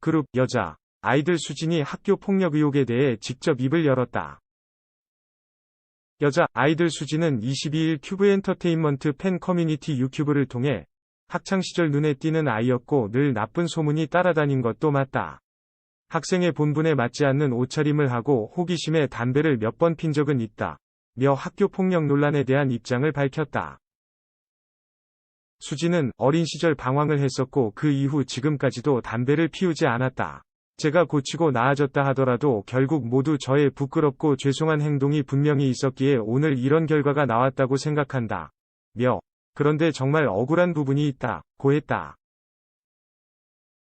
그룹 여자 아이들 수진이 학교 폭력 의혹에 대해 직접 입을 열었다. 여자 아이들 수진은 22일 큐브 엔터테인먼트 팬 커뮤니티 유튜브를 통해 학창시절 눈에 띄는 아이였고 늘 나쁜 소문이 따라다닌 것도 맞다. 학생의 본분에 맞지 않는 옷차림을 하고 호기심에 담배를 몇 번 핀 적은 있다. 며 학교 폭력 논란에 대한 입장을 밝혔다. 수진은 어린 시절 방황을 했었고 그 이후 지금까지도 담배를 피우지 않았다. 제가 고치고 나아졌다 하더라도 결국 모두 저의 부끄럽고 죄송한 행동이 분명히 있었기에 오늘 이런 결과가 나왔다고 생각한다. 며 그런데 정말 억울한 부분이 있다. 고했다.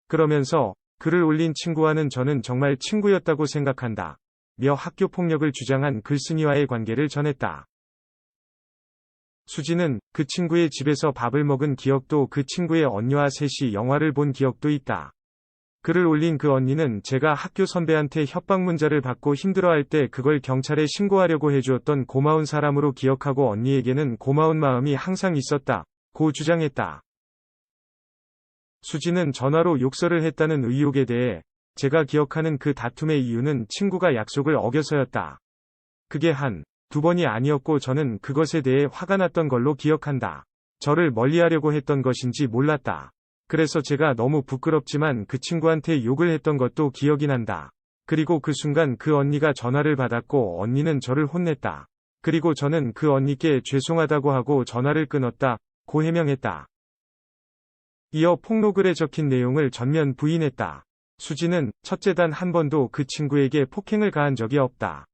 그러면서 글을 올린 친구와는 저는 정말 친구였다고 생각한다. 며 학교 폭력을 주장한 글쓴이와의 관계를 전했다. 수진은 그 친구의 집에서 밥을 먹은 기억도 그 친구의 언니와 셋이 영화를 본 기억도 있다. 글을 올린 그 언니는 제가 학교 선배한테 협박 문자를 받고 힘들어할 때 그걸 경찰에 신고하려고 해주었던 고마운 사람으로 기억하고 언니에게는 고마운 마음이 항상 있었다. 고 주장했다. 수진은 전화로 욕설을 했다는 의혹에 대해 제가 기억하는 그 다툼의 이유는 친구가 약속을 어겨서였다. 그게 두 번이 아니었고 저는 그것에 대해 화가 났던 걸로 기억한다. 저를 멀리하려고 했던 것인지 몰랐다. 그래서 제가 너무 부끄럽지만 그 친구한테 욕을 했던 것도 기억이 난다. 그리고 그 순간 그 언니가 전화를 받았고 언니는 저를 혼냈다. 그리고 저는 그 언니께 죄송하다고 하고 전화를 끊었다. 고 해명했다. 이어 폭로글에 적힌 내용을 전면 부인했다. 수진은 첫째 단 한 번도 그 친구에게 폭행을 가한 적이 없다.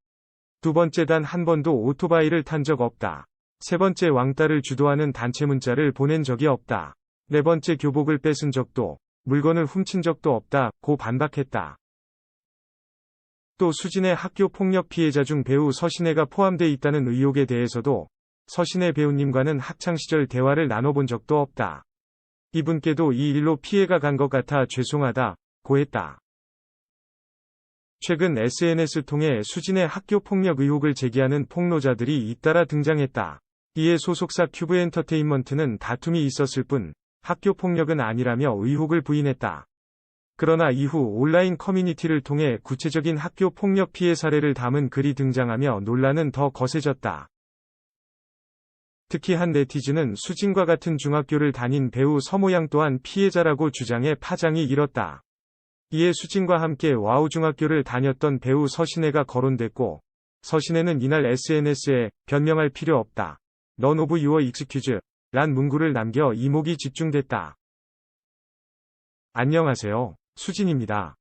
두 번째 단 한 번도 오토바이를 탄 적 없다. 세 번째 왕따를 주도하는 단체 문자를 보낸 적이 없다. 네 번째 교복을 뺏은 적도, 물건을 훔친 적도 없다. 고 반박했다. 또 수진의 학교 폭력 피해자 중 배우 서신혜가 포함돼 있다는 의혹에 대해서도 서신혜 배우님과는 학창시절 대화를 나눠본 적도 없다. 이분께도 이 일로 피해가 간 것 같아 죄송하다. 고 했다. 최근 SNS 통해 수진의 학교 폭력 의혹을 제기하는 폭로자들이 잇따라 등장했다. 이에 소속사 큐브 엔터테인먼트는 다툼이 있었을 뿐 학교 폭력은 아니라며 의혹을 부인했다. 그러나 이후 온라인 커뮤니티를 통해 구체적인 학교 폭력 피해 사례를 담은 글이 등장하며 논란은 더 거세졌다. 특히 한 네티즌은 수진과 같은 중학교를 다닌 배우 서모양 또한 피해자라고 주장해 파장이 일었다. 이에 수진과 함께 와우중학교를 다녔던 배우 서신혜가 거론됐고 서신혜는 이날 SNS에 변명할 필요 없다. None of your excuse 란 문구를 남겨 이목이 집중됐다. 안녕하세요. 수진입니다.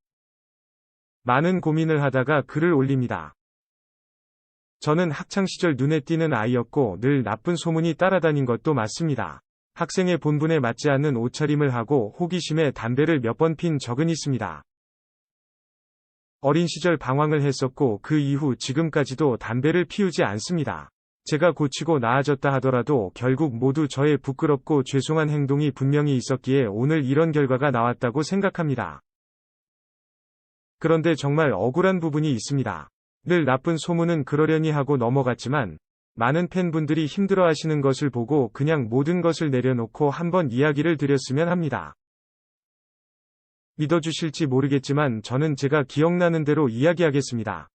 많은 고민을 하다가 글을 올립니다. 저는 학창시절 눈에 띄는 아이였고 늘 나쁜 소문이 따라다닌 것도 맞습니다. 학생의 본분에 맞지 않는 옷차림을 하고 호기심에 담배를 몇 번 핀 적은 있습니다. 어린 시절 방황을 했었고 그 이후 지금까지도 담배를 피우지 않습니다. 제가 고치고 나아졌다 하더라도 결국 모두 저의 부끄럽고 죄송한 행동이 분명히 있었기에 오늘 이런 결과가 나왔다고 생각합니다. 그런데 정말 억울한 부분이 있습니다. 늘 나쁜 소문은 그러려니 하고 넘어갔지만 많은 팬분들이 힘들어하시는 것을 보고 그냥 모든 것을 내려놓고 한번 이야기를 드렸으면 합니다. 믿어주실지 모르겠지만 저는 제가 기억나는 대로 이야기하겠습니다.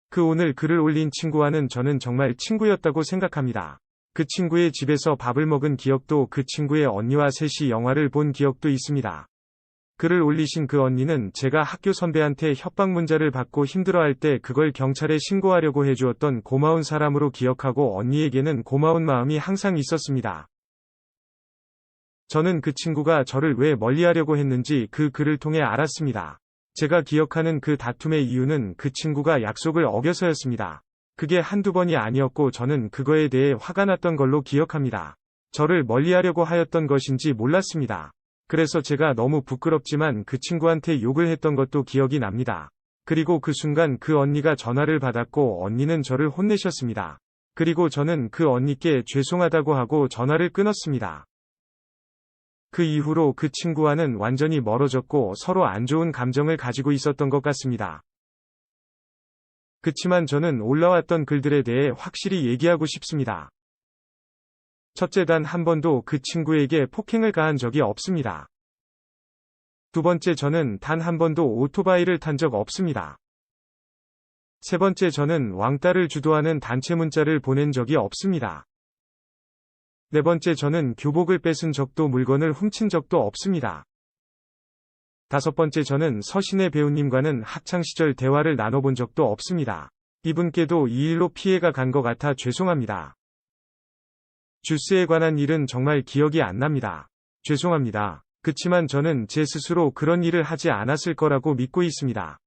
그 오늘 글을 올린 친구와는 저는 정말 친구였다고 생각합니다. 그 친구의 집에서 밥을 먹은 기억도 그 친구의 언니와 셋이 영화를 본 기억도 있습니다. 글을 올리신 그 언니는 제가 학교 선배한테 협박 문자를 받고 힘들어할 때 그걸 경찰에 신고하려고 해주었던 고마운 사람으로 기억하고 언니에게는 고마운 마음이 항상 있었습니다. 저는 그 친구가 저를 왜 멀리하려고 했는지 그 글을 통해 알았습니다. 제가 기억하는 그 다툼의 이유는 그 친구가 약속을 어겨서였습니다. 그게 한두 번이 아니었고 저는 그거에 대해 화가 났던 걸로 기억합니다. 저를 멀리하려고 하였던 것인지 몰랐습니다. 그래서 제가 너무 부끄럽지만 그 친구한테 욕을 했던 것도 기억이 납니다. 그리고 그 순간 그 언니가 전화를 받았고 언니는 저를 혼내셨습니다. 그리고 저는 그 언니께 죄송하다고 하고 전화를 끊었습니다. 그 이후로 그 친구와는 완전히 멀어졌고 서로 안 좋은 감정을 가지고 있었던 것 같습니다. 그치만 저는 올라왔던 글들에 대해 확실히 얘기하고 싶습니다. 첫째 단 한 번도 그 친구에게 폭행을 가한 적이 없습니다. 두 번째, 저는 단 한 번도 오토바이를 탄 적 없습니다. 세 번째, 저는 왕따를 주도하는 단체 문자를 보낸 적이 없습니다. 네 번째, 저는 교복을 뺏은 적도 물건을 훔친 적도 없습니다. 다섯 번째, 저는 서신의 배우님과는 학창시절 대화를 나눠본 적도 없습니다. 이분께도 이 일로 피해가 간 것 같아 죄송합니다. 주스에 관한 일은 정말 기억이 안 납니다. 죄송합니다. 그치만 저는 제 스스로 그런 일을 하지 않았을 거라고 믿고 있습니다.